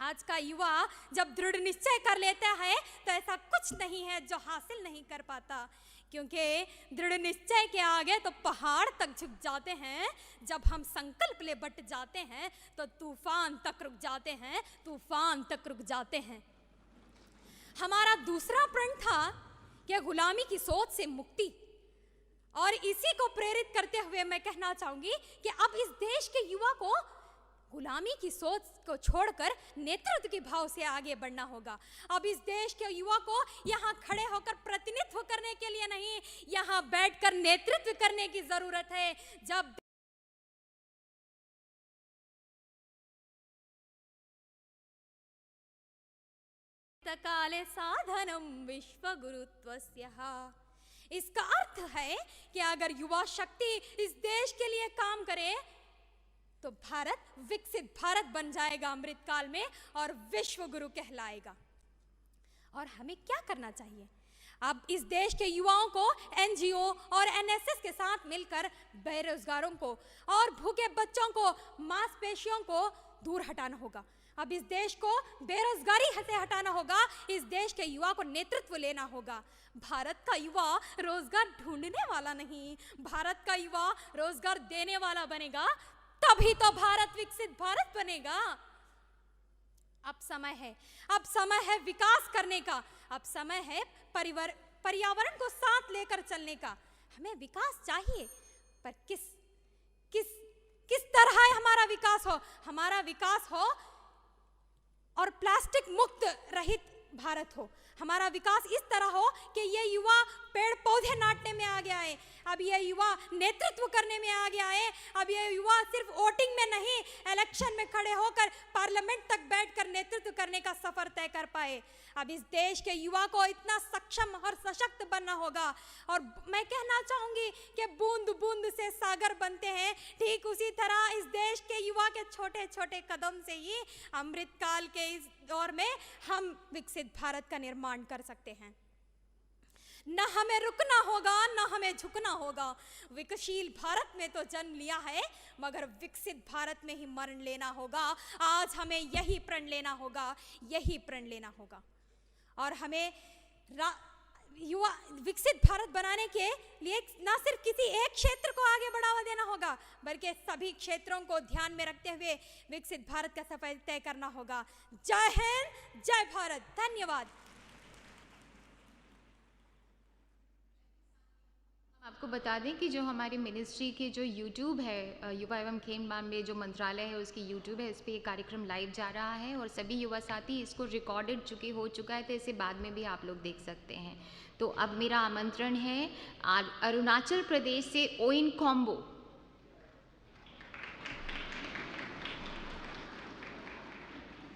आज का युवा जब दृढ़ निश्चय कर लेता है तो ऐसा कुछ नहीं है जो हासिल नहीं कर पाता, क्योंकि दृढ़ निश्चय के आगे तो पहाड़ तक झुक जाते हैं। जब हम संकल्प ले बट जाते हैं तो तूफान तक रुक जाते हैं, तूफान तक रुक जाते हैं। हमारा दूसरा प्रण था कि गुलामी की सोच से मुक्ति, और इसी को प्रेरित करते हुए मैं कहना चाहूंगी कि अब इस देश के युवा को गुलामी की सोच को छोड़कर नेतृत्व के भाव से आगे बढ़ना होगा। अब इस देश के युवा को यहाँ खड़े होकर प्रतिनिधित्व करने के लिए नहीं, यहाँ बैठकर नेतृत्व करने की जरूरत है। जब काले साधनम विश्व गुरुत्वस्यः, इसका अर्थ है कि अगर युवा शक्ति इस देश के लिए काम करे तो भारत विकसित भारत बन जाएगा अमृतकाल में और विश्व गुरु कहलाएगा। और हमें क्या करना चाहिए? अब इस देश के युवाओं को एनजीओ और एनएसएस के साथ मिलकर बेरोजगारों को और भूखे बच्चों को मांसपेशियों को दूर हटाना होगा। अब इस देश को बेरोजगारी से हटाना होगा, इस देश के युवा को नेतृत्व लेना होगा। भारत का युवा रोजगार ढूंढने वाला नहीं, भारत का युवा रोजगार देने वाला बनेगा, तभी तो भारत विकसित भारत बनेगा। अब समय है विकास करने का, अब समय है पर्यावरण को साथ लेकर चलने का। हमें विकास चाहिए, पर किस तरह हमारा विकास हो? हमारा विकास हो और प्लास्टिक मुक्त रहित भारत हो। हमारा विकास इस तरह हो कि ये युवा पेड़ पौधे नाटने में आगे आए, अब ये युवा नेतृत्व करने में आगे आए, अब ये युवा सिर्फ वोटिंग में नहीं, इलेक्शन में खड़े होकर पार्लियामेंट तक बैठकर नेतृत्व करने का सफर तय कर पाए। अब इस देश के युवा को इतना सक्षम और सशक्त बनना होगा। और मैं कहना चाहूंगी कि बूंद बूंद से सागर बनते हैं, ठीक उसी तरह इस देश के युवा के छोटे छोटे कदम से ही अमृतकाल के इस दौर में हम विकसित भारत का निर्माण कर सकते हैं। न हमें रुकना होगा, न हमें झुकना होगा। विकसशील भारत में तो जन्म लिया है, मगर विकसित भारत में ही मरण लेना होगा। आज हमें यही प्रण लेना होगा, यही प्रण लेना होगा। और हमें युवा विकसित भारत बनाने के लिए न सिर्फ किसी एक क्षेत्र को आगे बढ़ावा देना होगा, बल्कि सभी क्षेत्रों को ध्यान में रखते हुए विकसित भारत का सफर तय करना होगा। जय हिंद, जय भारत, धन्यवाद। आपको बता दें कि जो हमारी मिनिस्ट्री के जो यूट्यूब है, युवा एवं खेल मामले जो मंत्रालय है उसकी यूट्यूब है, इस पर ये कार्यक्रम लाइव जा रहा है और सभी युवा साथी इसको रिकॉर्डेड हो चुका है, तो इसे बाद में भी आप लोग देख सकते हैं। तो अब मेरा आमंत्रण है अरुणाचल प्रदेश से ओइन कॉम्बो